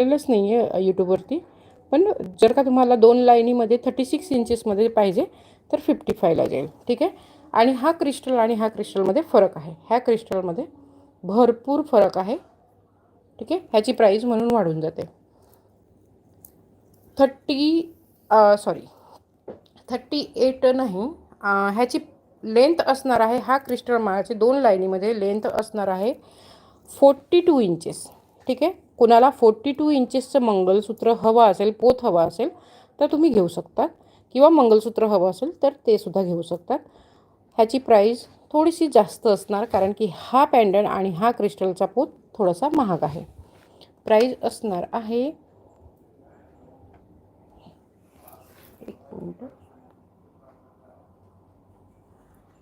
लेलंच नाही आहे यूट्यूबवरती. पण जर का तुम्हाला 2 लाईनीमध्ये 36 इंचेसमध्ये पाहिजे तर 55ला जाईल. ठीक आहे. आणि हा क्रिस्टल आणि ह्या क्रिस्टलमध्ये फरक आहे. ह्या क्रिस्टलमध्ये भरपूर फरक आहे. ठीक आहे. ह्याची प्राईस म्हणून वाढून जाते. 38 नाही, ह्याची लेंथ असणार आहे, हा क्रिस्टल माळाची 2 लाईनीमध्ये लेंथ असणार आहे 42 इंचेस. ठीक आहे. कुणाला 42 इंचेसचं मंगलसूत्र हवं असेल, पोत हवा असेल तर तुम्ही घेऊ शकता, किंवा मंगलसूत्र हवं असेल तर ते सुद्धा घेऊ शकतात. ह्याची प्राईस थोडीशी जास्त असणार, कारण की हा पॅन्डंट आणि हा क्रिस्टलचा पोत थोडासा महाग आहे. प्राईस असणार आहे, एक मिनिट.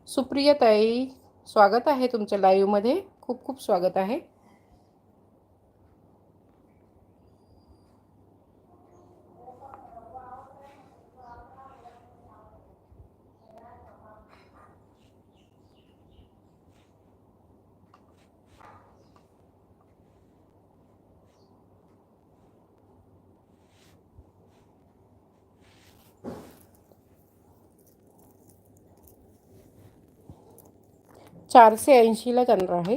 सुप्रिया ताई, स्वागत आहे तुमच्या लाईव्हमध्ये. खूप खूप स्वागत आहे. $480ला जाणार आहे.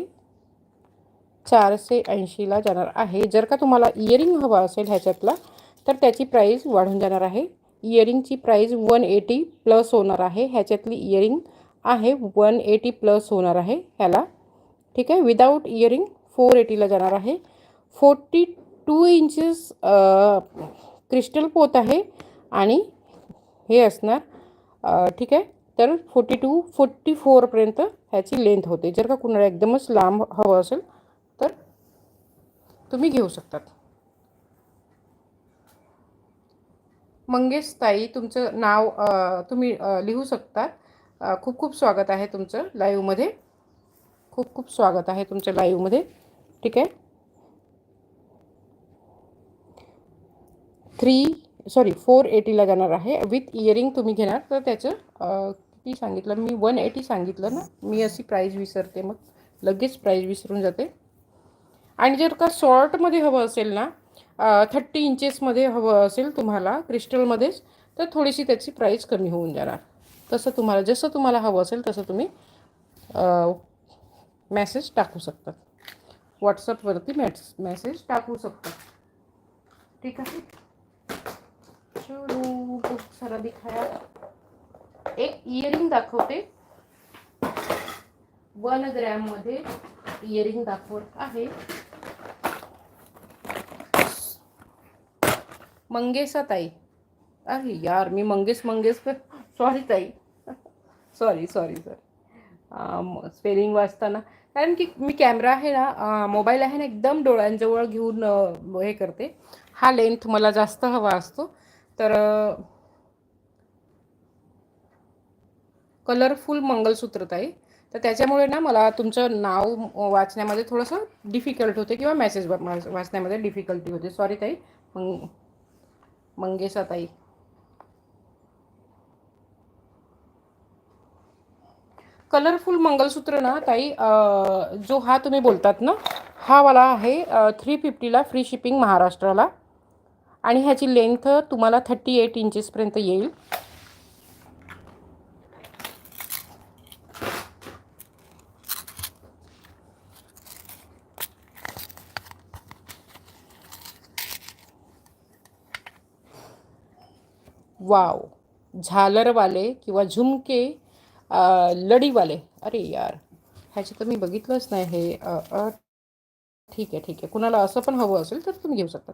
480ला जाणार आहे. जर का तुम्हाला इयरिंग हवा असेल ह्याच्यातला तर त्याची प्राईस वाढून जाणार आहे. इयरिंगची प्राईस 180 प्लस होणार आहे. ह्याच्यातली इयरिंग आहे 180 प्लस होणार आहे ह्याला. ठीक आहे. विदाऊट इयरिंग 480ला जाणार आहे. 42 इंचेस क्रिस्टल पोत आहे आणि हे असणार. ठीक आहे. तर 44पर्यंत ह्याची लेंथ होते. जर का कुणाला एकदमच लांब हवं असेल तर तुम्ही घेऊ शकतात. मंगेश ताई, तुमचं नाव तुम्ही लिहू शकता. खूप खूप स्वागत आहे तुमचं लाईव्हमध्ये. खूप खूप स्वागत आहे तुमच्या लाईव्हमध्ये. ठीक आहे. 480ला जाणार आहे. विथ इयरिंग तुम्ही घेणार तर त्याचं किती सांगितलं मी? 180 सांगितलं ना. मी अशी प्राईज विसरते, मग लगेच प्राईज विसरून जाते. आणि जर का शॉर्टमध्ये हवं असेल ना, 30 इंचेसमध्ये हवं असेल तुम्हाला क्रिस्टलमध्येच, तर थोडीशी त्याची प्राईस कमी होऊन जाणार. तसं तुम्हाला जसं तुम्हाला हवं असेल तसं तुम्ही मेसेज टाकू शकतात. व्हॉट्सअपवरती मेसेज टाकू शकतात. ठीक आहे. चलो खूप सारा दिखाया. एक इयरिंग दाखवते. 1 ग्रॅममध्ये इयरिंग दाखवत आहे. मंगेशा ताई, अरे यार मी मंगेश सॉरी ताई, सॉरी स्पेलिंग वाचताना, कारण की मी कॅमेरा आहे ना, मोबाईल आहे ना, एकदम डोळ्यांजवळ घेऊन हे करते. हा लेंथ मला जास्त हवा असतो. तर कलरफुल मंगलसूत्र ताई, तर त्याच्यामुळे ना मला तुमचं नाव वाचण्यामध्ये थोडंसं डिफिकल्ट होते, किंवा मेसेज वाचण्यामध्ये डिफिकल्टी होते. सॉरी ताई. मंगेशा ताई, कलरफुल मंगलसूत्र ना ताई, जो हा तुम्ही बोलतात ना, हा वाला आहे 350ला, फ्री शिपिंग महाराष्ट्राला. आणि ह्याची लेंथ तुम्हाला 38 इंचेसपर्यंत येईल. वाव, झालरवाले किंवा झुमके, लडीवाले. अरे यार, ह्याची तर मी बघितलंच नाही हे. ठीक आहे. कुणाला असं पण हवं असेल तर तुम्ही घेऊ शकता.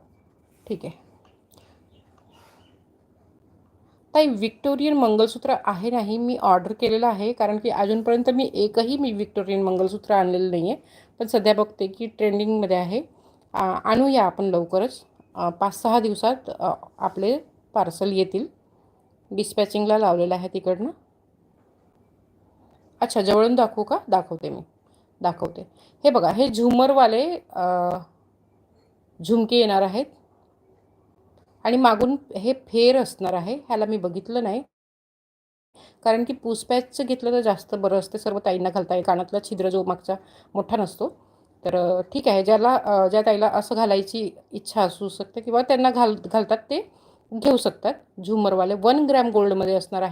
ठीक आहे ताई. विक्टोरियन मंगलसूत्र आहे नाही, मी ऑर्डर केलेलं आहे, कारण की अजूनपर्यंत मी विक्टोरियन मंगलसूत्र आणलेलं नाही आहे. पण सध्या बघते की ट्रेंडिंगमध्ये आहे. आणूया आपण लवकरच. 5-6 दिवसात आपले पार्सल येतील. डिस्पॅचिंगला लावलेलं आहे तिकडनं. अच्छा, जवळून दाखवू का? दाखवते. हे बघा, हे झुमरवाले झुमके येणार आहेत. आणि मागून हे फेर असणार आहे. ह्याला मी बघितलं नाही, कारण की पुसपॅचचं घेतलं तर जास्त बरं असते. सर्व ताईंना घालता येईल. कानातला छिद्र जो मागचा मोठा नसतो, तर ठीक आहे, ज्या ताईला असं घालायची इच्छा असू शकते किंवा त्यांना घालतात ते घेऊ शकतात. झुमरवाले 1 ग्रॅम गोल्डमध्ये असणार आहे.